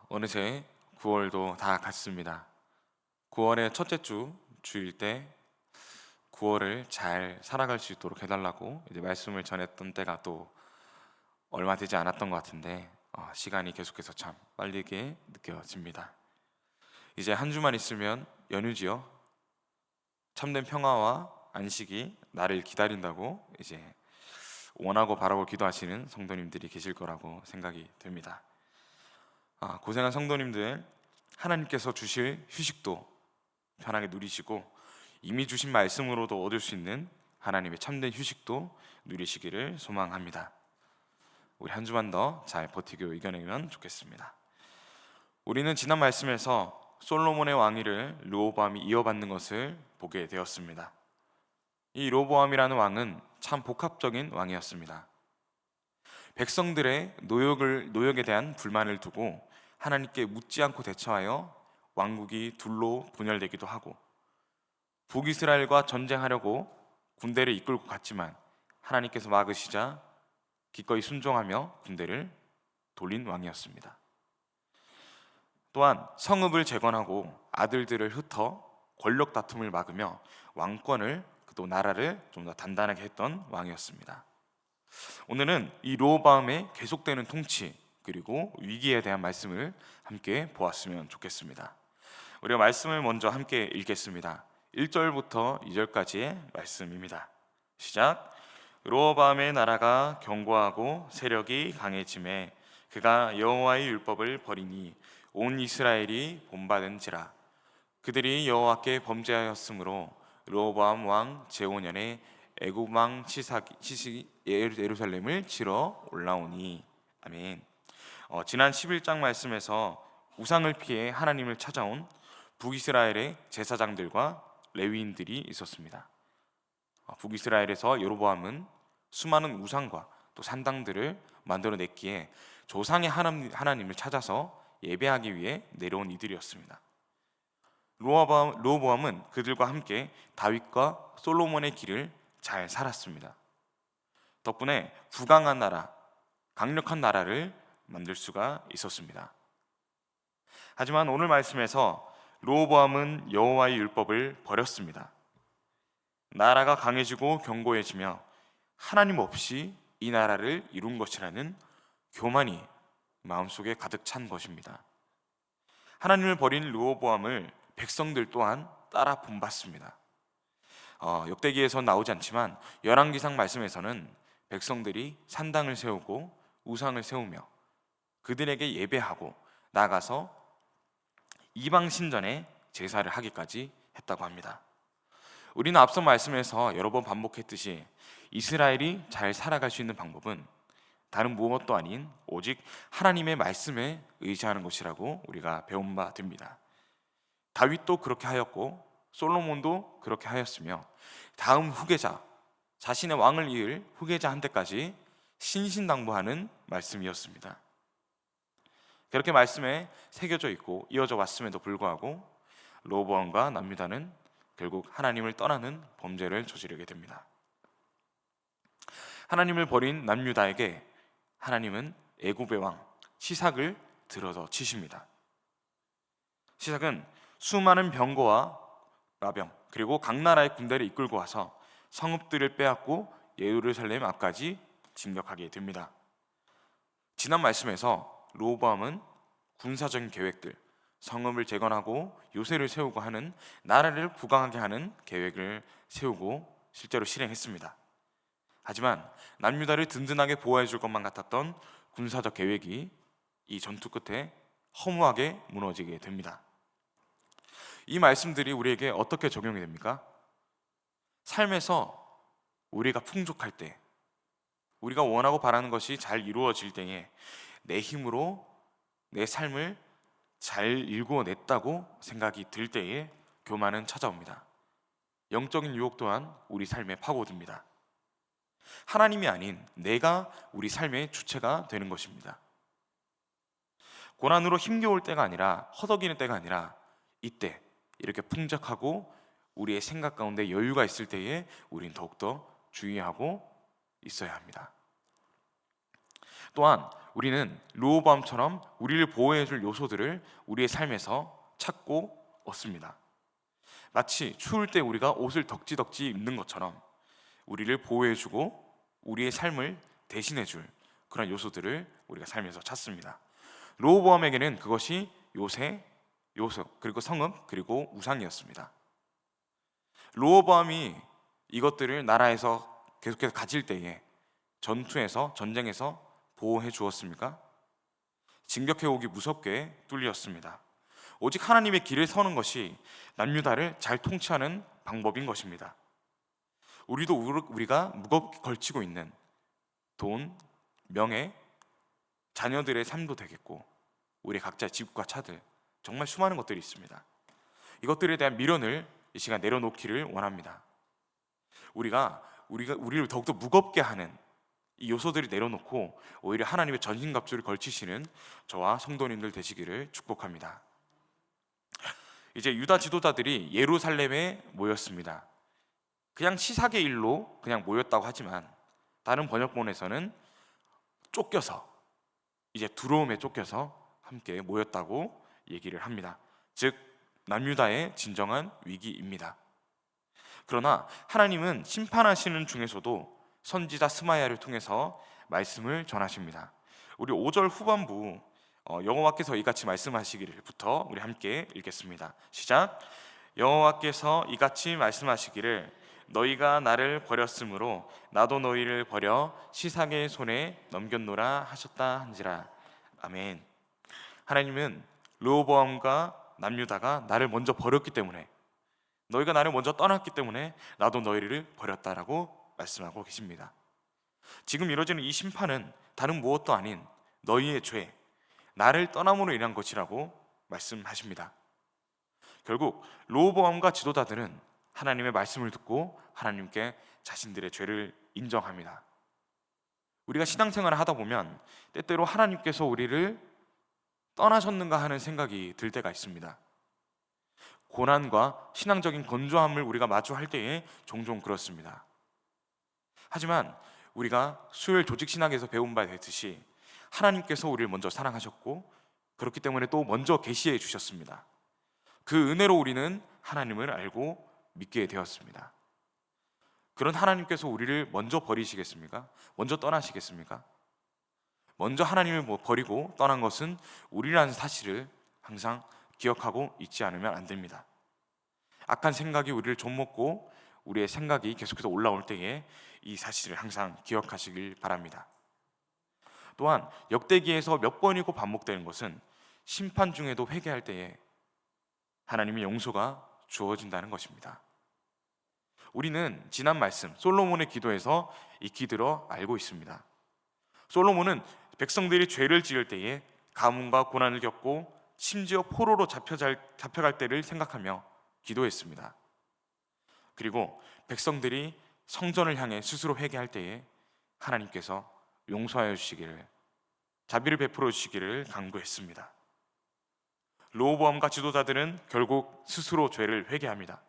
어느새 9월도 다 갔습니다. 9월의 첫째 주일 때 9월을 잘 살아갈 수 있도록 해달라고 이제 말씀을 전했던 때가 또 얼마 되지 않았던 것 같은데 시간이 계속해서 참 빠르게 느껴집니다. 이제 한 주만 있으면 연휴지요. 참된 평화와 안식이 나를 기다린다고 이제 원하고 바라고 기도하시는 성도님들이 계실 거라고 생각이 됩니다. 고생한 성도님들, 하나님께서 주실 휴식도 편하게 누리시고 이미 주신 말씀으로도 얻을 수 있는 하나님의 참된 휴식도 누리시기를 소망합니다. 우리 한 주만 더 잘 버티고 이겨내면 좋겠습니다. 우리는 지난 말씀에서 솔로몬의 왕위를 르호보암이 이어받는 것을 보게 되었습니다. 이 르호보암이라는 왕은 참 복합적인 왕이었습니다. 백성들의 노역에 대한 불만을 두고 하나님께 묻지 않고 대처하여 왕국이 둘로 분열되기도 하고, 북이스라엘과 전쟁하려고 군대를 이끌고 갔지만 하나님께서 막으시자 기꺼이 순종하며 군대를 돌린 왕이었습니다. 또한 성읍을 재건하고 아들들을 흩어 권력 다툼을 막으며 왕권을 또 나라를 좀 더 단단하게 했던 왕이었습니다. 오늘은 이 르호보암의 계속되는 통치 그리고 위기에 대한 말씀을 함께 보았으면 좋겠습니다. 우리가 말씀을 먼저 함께 읽겠습니다. 1절부터 2절까지의 말씀입니다. 시작. 르호보암의 나라가 견고하고 세력이 강해짐에 그가 여호와의 율법을 버리니 온 이스라엘이 본받은지라. 그들이 여호와께 범죄하였으므로 르호보암 왕 제5년에 애굽 왕 시식이 예루살렘을 치러 올라오니. 아멘. 지난 11장 말씀에서 우상을 피해 하나님을 찾아온 북이스라엘의 제사장들과 레위인들이 있었습니다. 북이스라엘에서 여로보암은 수많은 우상과 또 산당들을 만들어냈기에 조상의 하나님을 찾아서 예배하기 위해 내려온 이들이었습니다. 르호보암은 그들과 함께 다윗과 솔로몬의 길을 잘 살았습니다. 덕분에 부강한 나라, 강력한 나라를 만들 수가 있었습니다. 하지만 오늘 말씀에서 르호보암은 여호와의 율법을 버렸습니다. 나라가 강해지고 견고해지며 하나님 없이 이 나라를 이룬 것이라는 교만이 마음속에 가득 찬 것입니다. 하나님을 버린 르호보암을 백성들 또한 따라 본받습니다. 역대기에선 나오지 않지만 열왕기상 말씀에서는 백성들이 산당을 세우고 우상을 세우며 그들에게 예배하고 나가서 이방 신전에 제사를 하기까지 했다고 합니다. 우리는 앞선 말씀에서 여러 번 반복했듯이 이스라엘이 잘 살아갈 수 있는 방법은 다른 무엇도 아닌 오직 하나님의 말씀에 의지하는 것이라고 우리가 배운 바 됩니다. 다윗도 그렇게 하였고 솔로몬도 그렇게 하였으며 다음 후계자, 자신의 왕을 이을 후계자한테까지 신신당부하는 말씀이었습니다. 그렇게 말씀에 새겨져 있고 이어져 왔음에도 불구하고 르호보암과 남유다는 결국 하나님을 떠나는 범죄를 저지르게 됩니다. 하나님을 버린 남유다에게 하나님은 애굽의 왕 시삭을 들어서 치십니다. 시삭은 수많은 병거와 마병 그리고 각 나라의 군대를 이끌고 와서 성읍들을 빼앗고 예루살렘 앞까지 진격하게 됩니다. 지난 말씀에서 르호보암은 군사적인 계획들, 성읍을 재건하고 요새를 세우고 하는 나라를 부강하게 하는 계획을 세우고 실제로 실행했습니다. 하지만 남유다를 든든하게 보호해 줄 것만 같았던 군사적 계획이 이 전투 끝에 허무하게 무너지게 됩니다. 이 말씀들이 우리에게 어떻게 적용이 됩니까? 삶에서 우리가 풍족할 때, 우리가 원하고 바라는 것이 잘 이루어질 때에 내 힘으로 내 삶을 잘 일구어냈다고 생각이 들 때에 교만은 찾아옵니다. 영적인 유혹 또한 우리 삶에 파고듭니다. 하나님이 아닌 내가 우리 삶의 주체가 되는 것입니다. 고난으로 힘겨울 때가 아니라 허덕이는 때가 아니라 이때 이렇게 풍족하고 우리의 생각 가운데 여유가 있을 때에 우린 더욱더 주의하고 있어야 합니다. 또한 우리는 르호보암처럼 우리를 보호해줄 요소들을 우리의 삶에서 찾고 얻습니다. 마치 추울 때 우리가 옷을 덕지덕지 입는 것처럼 우리를 보호해주고 우리의 삶을 대신해줄 그런 요소들을 우리가 삶에서 찾습니다. 르호보암에게는 그것이 요소, 그리고 성읍, 그리고 우상이었습니다. 르호보암이 이것들을 나라에서 계속해서 가질 때에 전쟁에서 보호해 주었습니까? 진격해 오기 무섭게 뚫렸습니다. 오직 하나님의 길을 서는 것이 남유다를 잘 통치하는 방법인 것입니다. 우리가 무겁게 걸치고 있는 돈, 명예, 자녀들의 삶도 되겠고 우리 각자의 집과 차들, 정말 수많은 것들이 있습니다. 이것들에 대한 미련을 이 시간 내려놓기를 원합니다. 우리를 더욱더 무겁게 하는 이 요소들을 내려놓고 오히려 하나님의 전신갑주를 걸치시는 저와 성도님들 되시기를 축복합니다. 이제 유다 지도자들이 예루살렘에 모였습니다. 그냥 시사의 일로 그냥 모였다고 하지만 다른 번역본에서는 쫓겨서, 이제 두려움에 쫓겨서 함께 모였다고 얘기를 합니다. 즉 남유다의 진정한 위기입니다. 그러나 하나님은 심판하시는 중에서도 선지자 스마야를 통해서 말씀을 전하십니다. 우리 5절 후반부 여호와께서 이같이 말씀하시기를부터 우리 함께 읽겠습니다. 시작. 여호와께서 이같이 말씀하시기를 너희가 나를 버렸으므로 나도 너희를 버려 시삭의 손에 넘겼노라 하셨다 한지라. 아멘. 하나님은 르호보암과 남유다가 나를 먼저 버렸기 때문에, 너희가 나를 먼저 떠났기 때문에 나도 너희를 버렸다라고 말씀하고 계십니다. 지금 이루어지는 이 심판은 다른 무엇도 아닌 너희의 죄, 나를 떠남으로 인한 것이라고 말씀하십니다. 결국 르호보암과 지도자들은 하나님의 말씀을 듣고 하나님께 자신들의 죄를 인정합니다. 우리가 신앙생활을 하다 보면 때때로 하나님께서 우리를 떠나셨는가 하는 생각이 들 때가 있습니다. 고난과 신앙적인 건조함을 우리가 마주할 때에 종종 그렇습니다. 하지만 우리가 수요일 조직신학에서 배운 바 되듯이 하나님께서 우리를 먼저 사랑하셨고 그렇기 때문에 또 먼저 계시해 주셨습니다. 그 은혜로 우리는 하나님을 알고 믿게 되었습니다. 그런 하나님께서 우리를 먼저 버리시겠습니까? 먼저 떠나시겠습니까? 먼저 하나님을 버리고 떠난 것은 우리라는 사실을 항상 기억하고 있지 않으면 안 됩니다. 악한 생각이 우리를 좀먹고 우리의 생각이 계속해서 올라올 때에 이 사실을 항상 기억하시길 바랍니다. 또한 역대기에서 몇 번이고 반복되는 것은 심판 중에도 회개할 때에 하나님의 용서가 주어진다는 것입니다. 우리는 지난 말씀 솔로몬의 기도에서 익히 들어 알고 있습니다. 솔로몬은 백성들이 죄를 지을 때에 가뭄과 고난을 겪고 심지어 포로로 잡혀갈 때를 생각하며 기도했습니다. 그리고 백성들이 성전을 향해 스스로 회개할 때에 하나님께서 용서하여 주시기를, 자비를 베풀어 주시기를 간구했습니다. 르호보암과 지도자들은 결국 스스로 죄를 회개합니다.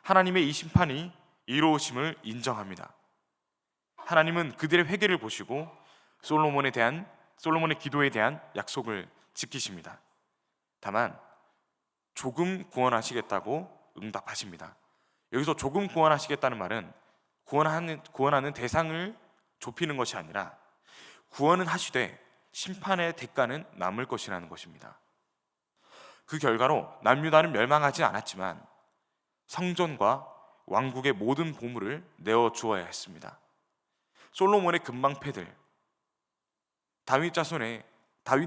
하나님의 이 심판이 이로우심을 인정합니다. 하나님은 그들의 회개를 보시고 솔로몬의 기도에 대한 약속을 지키십니다. 다만 조금 구원하시겠다고 응답하십니다. 여기서 조금 구원하시겠다는 말은 구원하는 대상을 좁히는 것이 아니라 구원은 하시되 심판의 대가는 남을 것이라는 것입니다. 그 결과로 남유다는 멸망하지 않았지만 성전과 왕국의 모든 보물을 내어 주어야 했습니다. 솔로몬의 금방패들, 다윗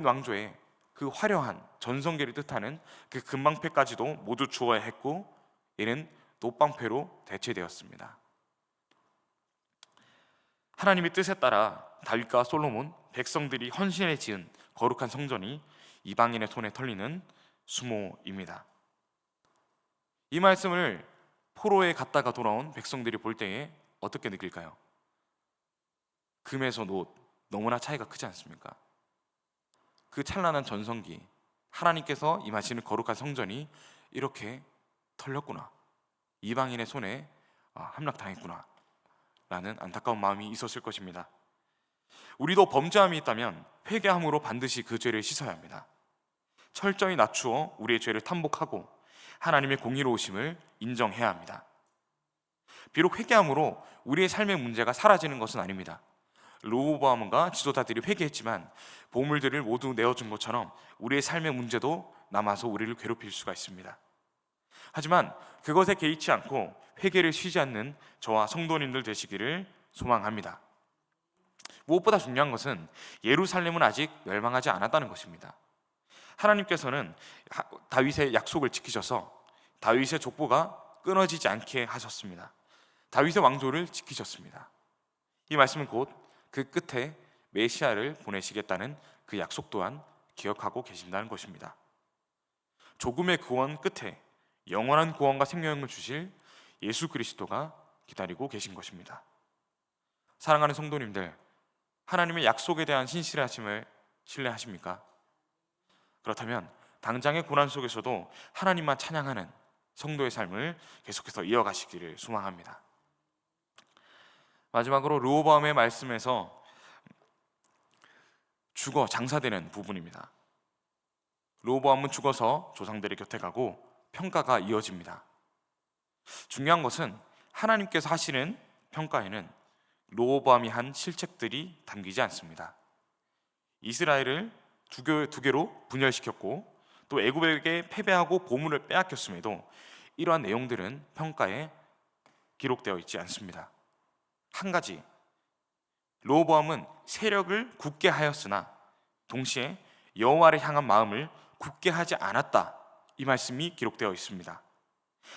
왕조의 그 화려한 전성기를 뜻하는 그 금방패까지도 모두 주어야 했고, 이는 노방패로 대체되었습니다. 하나님의 뜻에 따라 다윗과 솔로몬, 백성들이 헌신해 지은 거룩한 성전이 이방인의 손에 털리는 수모입니다. 이 말씀을 포로에 갔다가 돌아온 백성들이 볼 때에 어떻게 느낄까요? 금에서 노, 너무나 차이가 크지 않습니까? 그 찬란한 전성기, 하나님께서 임하시는 거룩한 성전이 이렇게 털렸구나, 이방인의 손에 함락당했구나 라는 안타까운 마음이 있었을 것입니다. 우리도 범죄함이 있다면 회개함으로 반드시 그 죄를 씻어야 합니다. 철저히 낮추어 우리의 죄를 탐복하고 하나님의 공의로우심을 인정해야 합니다. 비록 회개함으로 우리의 삶의 문제가 사라지는 것은 아닙니다. 르호보암과 지도자들이 회개했지만 보물들을 모두 내어준 것처럼 우리의 삶의 문제도 남아서 우리를 괴롭힐 수가 있습니다. 하지만 그것에 개의치 않고 회개를 쉬지 않는 저와 성도님들 되시기를 소망합니다. 무엇보다 중요한 것은 예루살렘은 아직 멸망하지 않았다는 것입니다. 하나님께서는 다윗의 약속을 지키셔서 다윗의 족보가 끊어지지 않게 하셨습니다. 다윗의 왕조를 지키셨습니다. 이 말씀은 곧 그 끝에 메시아를 보내시겠다는 그 약속 또한 기억하고 계신다는 것입니다. 조금의 구원 끝에 영원한 구원과 생명을 주실 예수 그리스도가 기다리고 계신 것입니다. 사랑하는 성도님들, 하나님의 약속에 대한 신실하심을 신뢰하십니까? 그렇다면 당장의 고난 속에서도 하나님만 찬양하는 성도의 삶을 계속해서 이어가시기를 소망합니다. 마지막으로 르호보암의 말씀에서 죽어 장사되는 부분입니다. 르호보암은 죽어서 조상들의 곁에 가고 평가가 이어집니다. 중요한 것은 하나님께서 하시는 평가에는 르호보암이 한 실책들이 담기지 않습니다. 이스라엘을 두 개로 분열시켰고 또 애굽에게 패배하고 보물을 빼앗겼음에도 이러한 내용들은 평가에 기록되어 있지 않습니다. 한 가지, 르호보암은 세력을 굳게 하였으나 동시에 여호와를 향한 마음을 굳게 하지 않았다, 이 말씀이 기록되어 있습니다.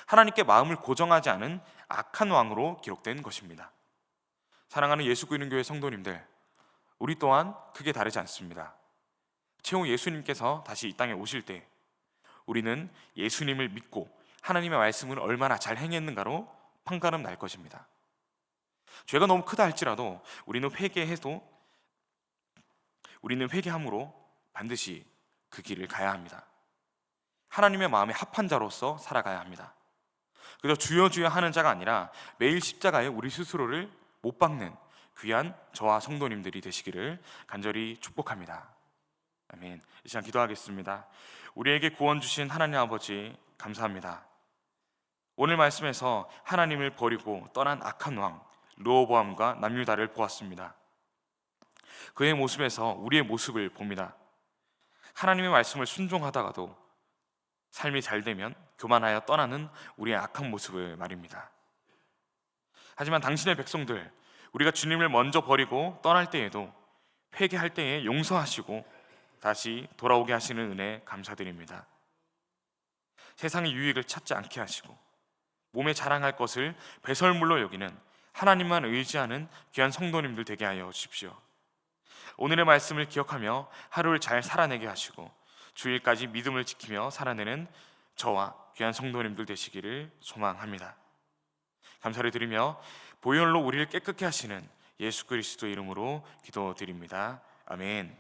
하나님께 마음을 고정하지 않은 악한 왕으로 기록된 것입니다. 사랑하는 예수그리스도교회 성도님들, 우리 또한 크게 다르지 않습니다. 최후 예수님께서 다시 이 땅에 오실 때 우리는 예수님을 믿고 하나님의 말씀을 얼마나 잘 행했는가로 판가름 날 것입니다. 죄가 너무 크다 할지라도 우리는 회개함으로 반드시 그 길을 가야 합니다. 하나님의 마음에 합한 자로서 살아가야 합니다. 그저 주여 주여 하는 자가 아니라 매일 십자가에 우리 스스로를 못 박는 귀한 저와 성도님들이 되시기를 간절히 축복합니다. 아멘. 이 시간 기도하겠습니다. 우리에게 구원 주신 하나님 아버지 감사합니다. 오늘 말씀에서 하나님을 버리고 떠난 악한 왕 르호보암과 남유다를 보았습니다. 그의 모습에서 우리의 모습을 봅니다. 하나님의 말씀을 순종하다가도 삶이 잘 되면 교만하여 떠나는 우리의 악한 모습을 말입니다. 하지만 당신의 백성들, 우리가 주님을 먼저 버리고 떠날 때에도 회개할 때에 용서하시고 다시 돌아오게 하시는 은혜 감사드립니다. 세상의 유익을 찾지 않게 하시고 몸에 자랑할 것을 배설물로 여기는 하나님만 의지하는 귀한 성도님들 되게 하여 주십시오. 오늘의 말씀을 기억하며 하루를 잘 살아내게 하시고 주일까지 믿음을 지키며 살아내는 저와 귀한 성도님들 되시기를 소망합니다. 감사를 드리며 보혈로 우리를 깨끗게 하시는 예수 그리스도 이름으로 기도드립니다. 아멘.